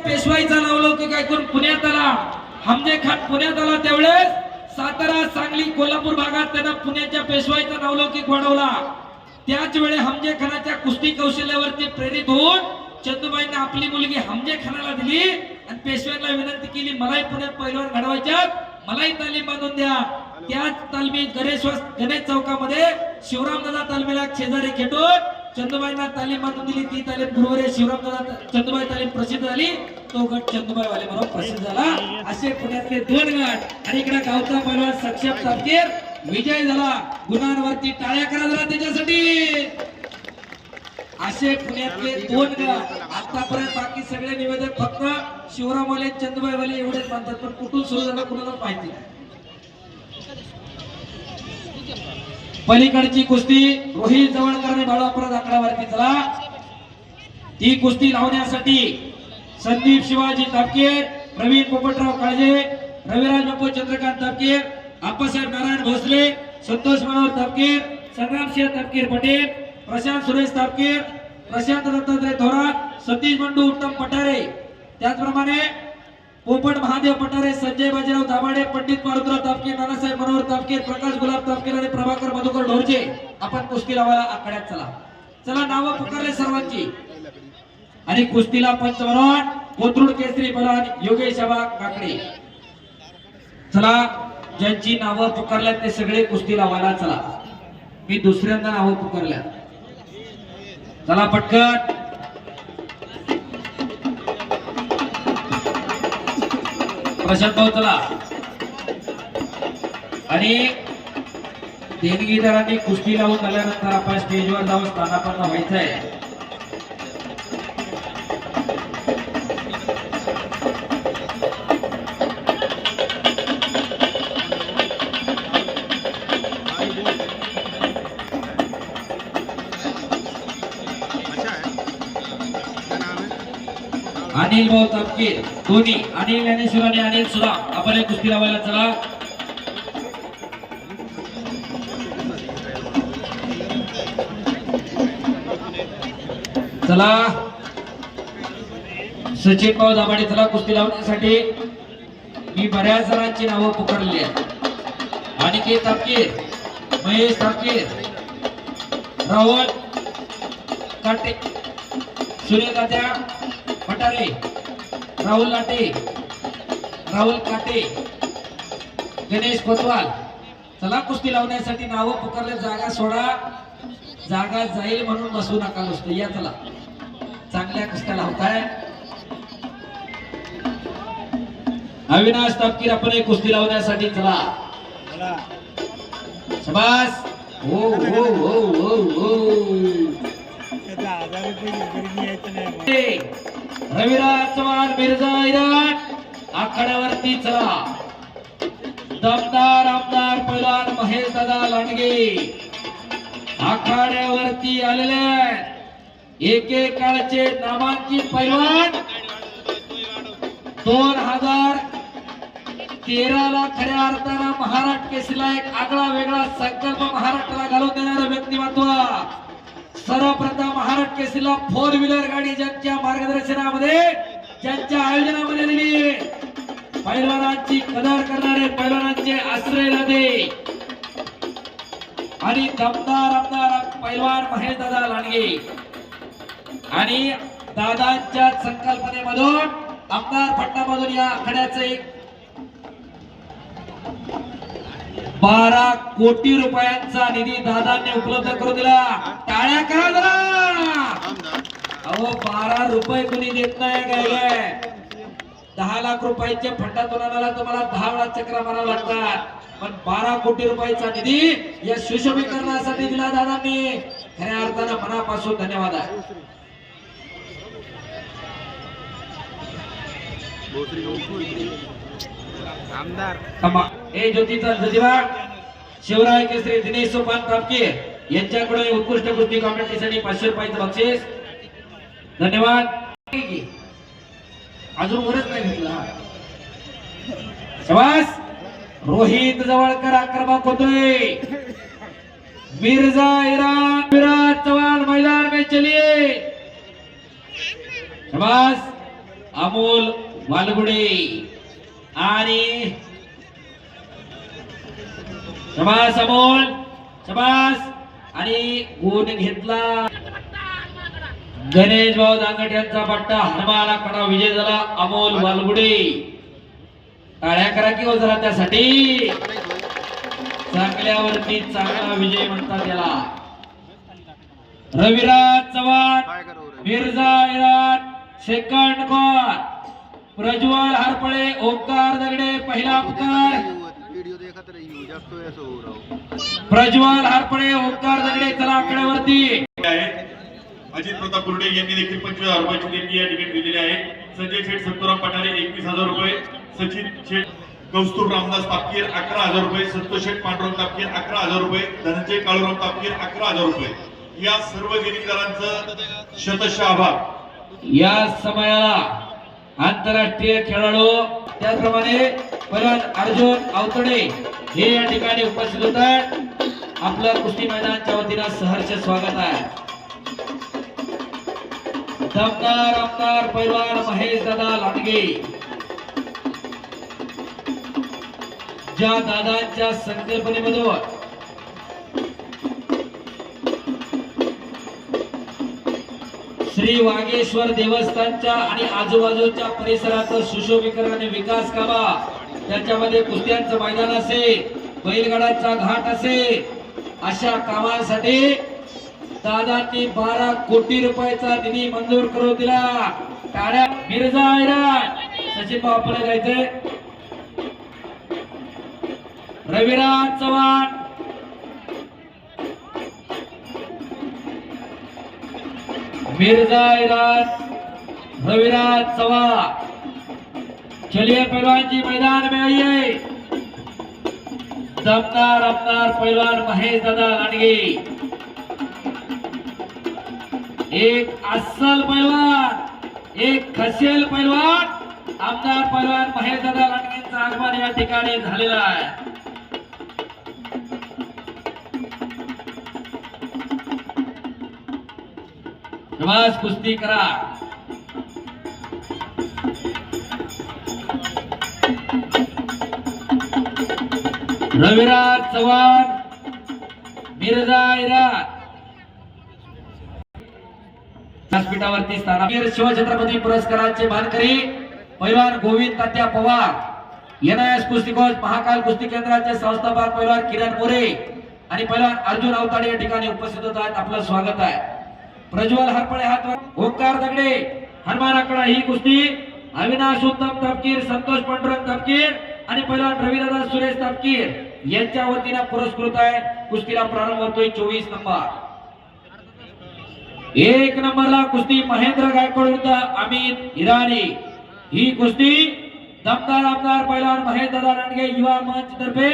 पेशवाईचा नावलौकिक ऐकून पुण्यात आला. हमजे खान पुण्यात आला त्यावेळेस सातारा, सांगली, कोल्हापूर भागात त्यांना पुण्याच्या पेशवाईचा नावलौकिक वाढवला. त्याच वेळी हमजे खानाच्या कुस्ती कौशल्यावरती प्रेरित होऊन चंदूबाईंनी आपली मुलगी हमजे खानाला दिली आणि पेशव्यांना विनंती केली, मलाही पुण्यात पैलवान घडवायच्यात, मलाही तालीम बांधून द्या. त्याच तालमीत गणेश चौकामध्ये शिवरामदादा तालमीला शेजारी खेटून चंदूबाईंना तालीम बांधून दिली. ती तालीम गुरुवारी शिवरामदादा चंदूबाई तालीम प्रसिद्ध झाली. तो गट चंदूबाई वाले म्हणून प्रसिद्ध झाला. असे पुण्यातले 2 गट आणि इकडे गावचा पैलवान सक्षम तापकीर विजय झाला. गुणांवरती टाळ्या करा जरा त्याच्यासाठी. असे पुण्यातले 2 गट. आतापर्यंत बाकी सगळे निवेदक फक्त शिवरामवाले, चंदूबाई वाले एवढेच मानतात, पण कुठून सुरू झालं कुणाला माहिती नाही. पलीकडची कुस्ती रोहित जवळकर आणि बाळापुरात आकडावरती चला. ती कुस्ती लावण्यासाठी संदीप शिवाजी तापकीर, प्रवीण पोपटराव काळजे, रविराज बापू चंद्रकांत तापकीर, आप्पासाहेब नारायण भोसले, संतोष मनोहर तापकीर, संग्रामसिंह तापकीर पटेल, प्रशांत सुरेश तापकीर, प्रशांत दत्तात्रय थोरात, सतीश बंडू उत्तम पठारे, त्याचप्रमाणे पोपट महादेव पठारे, संजय बाजीराव दाभाडे, पंडित मारुतराव तापकीर, नानासाहेब मनोहर तापकीर, प्रकाश गुलाब तापकीर आणि प्रभाकर मधुकर ढोरचे आपण कुस्ती लावायला आखाड्यात चला. चला नावं पुकारले सर्वांची आणि कुस्तीला पंच म्हणून कोथरूड केसरी बलवान योगेश आबा काकडे. चला ज्यांची नावं पुकारल्यात ते सगळे कुस्ती लावायला चला. मी दुसऱ्यांदा नावं पुकारल्या. चला पटकन. प्रशांत भाऊ चला. आणि देणगीदारांनी कुस्ती लावून झाल्यानंतर आपण स्टेजवर जाऊन स्थानापन्न व्हायचं आहे. अनिल भाऊ तापकीर दोन्ही अनिल ज्ञानेश्वर आणि अनिल सुद्धा आपण एक कुस्ती लावायला चला. चला सचिन भाऊ दाभाडे चला. कुस्ती लावण्यासाठी मी बऱ्याच जणांची नावं पुकारलेली आहेत. अनिकेत तापकीर, महेश तापकीर, राहुल काटे, सूर्यदात्या पठारे, राहुल लाटे, राहुल काटे, गणेश कोतवाल. चला कुस्ती लावण्यासाठी नावं पुकारले. जागा सोडा, जागा जाईल म्हणून बसू नका नुसतं. या चला चांगल्या कुस्त्या लावताय. अविनाश तापकीर आपण एक कुस्ती लावण्यासाठी चला. शाबास. हो हो हो हो हो. रविराज चव्हाण, मिर्झा इराण आखाड्यावरती चला. दमदार आमदार पैलवान महेश दादा लांडगे आखाड्यावरती आलेले एकेकाळचे नामांकित पैलवान. 2013 ला खऱ्या अर्थानं महाराष्ट्र केसरीला एक आगळा वेगळा संकल्प महाराष्ट्राला घालून देणारं व्यक्तिमत्व. सर्वप्रथम महाराष्ट्र केसरीला 4 व्हीलर गाडी ज्यांच्या मार्गदर्शनामध्ये, ज्यांच्या आयोजनामध्ये दिली, पैलवानांची कदर करणारे, पैलवानांचे आश्रय लादे आणि दमदार आमदार पैलवान महेश दादा लांडगे. आणि दादांच्या संकल्पनेमधून आमदार फट्टामधून या आखाड्याचे 12 कोटी रुपयांचा निधी दादांनी उपलब्ध करून दिला. टाळ्या करा जरा. अहो 12 रुपये कोणी देत नाही. काय 10 लाख रुपयाच्या फंडातून आणायला तुम्हाला 10 वेळा चक्रा मारावं लागतात, पण 12 कोटी रुपयाचा निधी या सुशोभीकरणासाठी दिला दादांनी. खऱ्या अर्थानं मनापासून धन्यवाद आहे. आमदार हे ज्योतिबा शिवराय केसरी दिनेश सोपान तापकीर यांच्याकडे उत्कृष्ट कुस्ती कॉम्पिटिशनसाठी 500 रुपयाचं बक्षीस. धन्यवाद. अजून वरच नाही घेतला. शाबास. रोहित जवळकर आक्रमक होतोय. मिर्झा इराण, विराज चव्हाण मैदान में चलिए. शाबास. अमोल वालगुडे आणि शबास अमोल शबास आणि गुण घेतला गणेश भाऊ दांगट यांचा पट्टा हनुमाना कडा विजय झाला अमोल वालगुडे टाळ्या करा की हो जरा त्यासाठी चांगल्यावरती चांगला विजय म्हणतात त्याला Raviraj Chavan Mirza Iran second call Prajwal Harpale Omkar Dagade पहिला पुकार प्रज्वल हरपळे ओंकार दगडे चला आकड्यावरती अजित प्रताप कुर्डे यांनी देखील 25,000 रुपयाची देणगी या ठिकाणी दिलेली आहे संजय शेठ सत्तुराम पठारे 21,000 रुपये सचिन शेठ कौस्तुभ रामदास तापकीर 11,000 रुपये संतोष शेठ पांडुरंग तापकीर 11,000 रुपये धनंजय काळूराम तापकीर 11,000 रुपये या सर्व देणगीदारांचं शतशः आभार या समयाला आंतरराष्ट्रीय खेळाडू त्याचप्रमाणे पहिलवान अर्जुन अवतडे हे या ठिकाणी उपस्थित होत आहेत आपलं कुस्ती मैदानाच्या वतीनं सहर्ष स्वागत आहे दमदार आमदार पैलवान महेश दादा लांडगे ज्या दादांच्या संकल्पनेमधून श्री वागेश्वर देवस्थानच्या आणि आजूबाजूच्या परिसराचं सुशोभीकरण आणि विकास कामा त्याच्यामध्ये कुस्त्यांचं मैदान असेल बैलगाडाचा घाट असेल अशा कामासाठी दादांनी 12 कोटी रुपयाचा निधी मंजूर करून दिला टाळ्या मिर्झा इराण सचिन भाऊ आपल्याला जायचंय रविराज चव्हाण मिर्झा इराण रविराज चव्हाण चलिए पहलवान जी मैदान में आइए दमदार अपनार पहलवान महेश दादा लांडगे एक अस्सल पहलवान एक खसेल पहलवान आमदार पहलवान महेश दादा लांडगेंचं आगमन या ठिकाणी झालेलं आहे बस कुस्ती करा रविराज चव्हाण मिर्झा इराण व्यासपीठावरती स्थानावर शिवछत्रपती पुरस्काराचे मानकरी पैलवान गोविंद तात्या पवार एनआयएस कुस्ती कोच महाकाल कुस्ती केंद्राचे संस्थापक पैलवान किरण मोरे आणि पैलवान अर्जुन अवताडे या ठिकाणी उपस्थित होत आहेत आपलं स्वागत आहे प्रज्वल हरपळे हात ओंकार दगडे हनुमानाकडा ही कुस्ती अविनाश उत्तम तापकीर संतोष पांडुरंग तापकीर आणि पैलवान रविदादा सुरेश तापकीर यांच्या वतीने पुरस्कृत आहे कुस्तीला प्रारंभ होतोय 24 नंबर 1 नंबरला कुस्ती महेंद्र गायकवाड विरुद्ध अमित इराणी ही कुस्ती दमदार आमदार पैलवान महेश दादा लांडगे युवा मंच तर्फे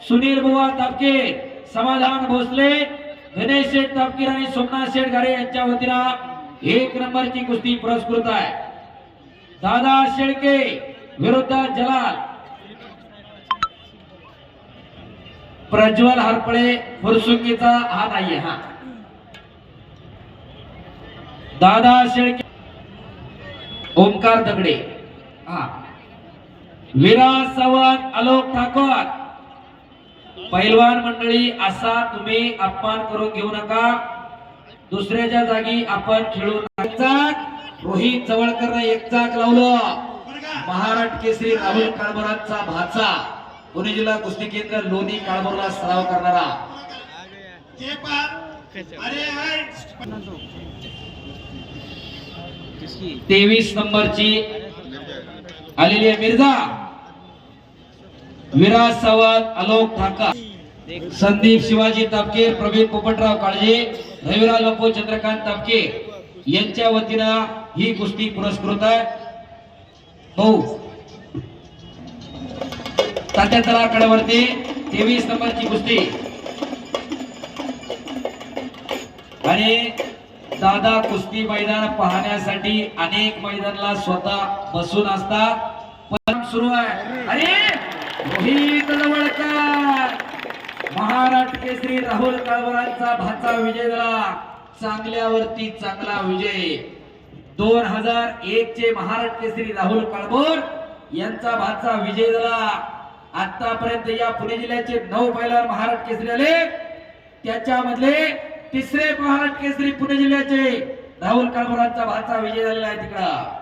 सुनील बुवा तापकीर समाधान भोसले गणेश शेठ तापकीर आणि सोमनाथ शेठ गारे यांच्या वतीनं 1 नंबरची कुस्ती पुरस्कृत आहे दादा शेळके विरुद्ध जलाल प्रज्वल हरपळे फुरसुंगीचा हा नाहीये हा दादा शेळके ओंकार दगडे हा विराज सावंत आलोक ठाकर पैलवान मंडळी असा तुम्ही अपमान करून घेऊ नका दुसऱ्याच्या जागी आपण खेळू नका रोहित जवळकर एक चाक लावलं महाराष्ट्र केसरी राहुल काळभोरांचा भाचा पुणे जिल्हा कुस्ती केंद्र लोणी काळभोरला सराव करणारा 23 नंबरची आलेली आहे मिर्झा विराज सावंत आलोक ठाकर संदीप शिवाजी तापकीर प्रवीण पोपटराव काळजे रविराज बापू चंद्रकांत तापकीर यांच्या वतीनं ही कुस्ती पुरस्कृत आहे भाऊ तात्या तलाकड्यावरती 23 नंबरची कुस्ती आणि दादा कुस्ती मैदान पाहण्यासाठी अनेक मैदानाला स्वतः बसून असतात पण सुरू आहे अरे रोहित जवळकर महाराष्ट्र केसरी राहुल काळभोरांचा भाचा विजय झाला चांगल्यावरती चांगला विजय 2001 चे महाराष्ट्र केसरी राहुल काळभोर यांचा भाचा विजय झाला. आतापर्यंत या पुणे जिल्ह्याचे 9 पैलवान महाराष्ट्र केसरी आले. त्याच्यामधले तिसरे महाराष्ट्र केसरी पुणे जिल्ह्याचे राहुल काळभोरांचा भाचा विजय झालेला आहे तिकडं.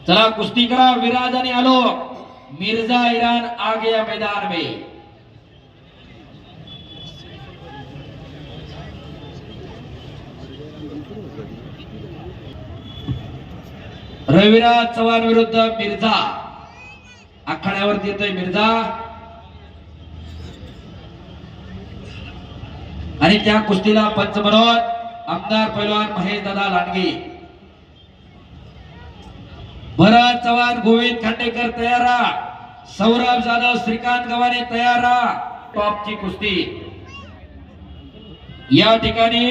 चला कुस्ती करा. विराज आणि आलोक. मिर्जा ईरान आ गया मैदान में. रविराज चव्हाण विरुद्ध मिर्झा. आखाड्यावरती येतोय मिर्झा आणि त्या कुस्तीला पंच म्हणून आमदार पैलवान महेश दादा लांडगे. भरत चव्हाण गोविंद खांडेकर तयार राहा. सौरभ जाधव श्रीकांत गव्हाणे तयार राहा. टॉपची कुस्ती या ठिकाणी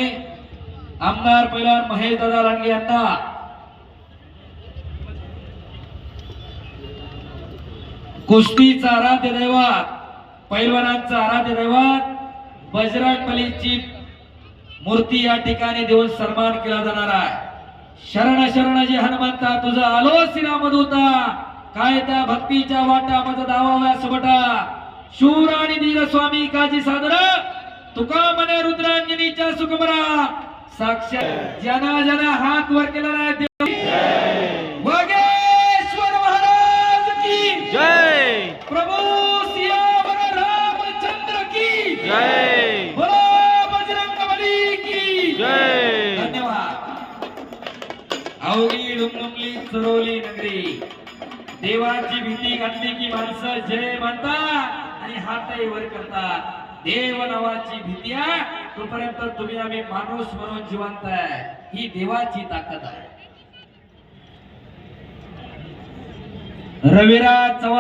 आमदार पैलवान महेश दादा लांडगे यांना कुस्तीचा आराध्य दैवत, पैलवानांचा आराध्य दैवत बजरंग बलीची मूर्ती या ठिकाणी देऊन सन्मान केला जाणार आहे. शरण शरण जे हनुमंता तुझा आलो श्रीरामदूता. काय त्या भक्तीच्या वाटा माझा दावा सोबटा. शूर आणि धीर स्वामी काजी सादर तुका मने रुद्रांजनीच्या सुखबरा. साक्षात जना जना हात वर केला नाही. वागेश्वर महाराज की जय. प्रभू सियावर रामचंद्र की जय. बोलो बजरंगबली की जय. धन्यवाद. अवघी डुमडुमली चरोली नगरी. देवाची भीती घातली की माणसं जय म्हणतात आणि हातही वर करतात. देव नावाची भीती आहे तोपर्यंत तुम्ही आम्ही माणूस म्हणून जिवंत आहे. ही देवाची ताकद आहे. रविराज चव्हाण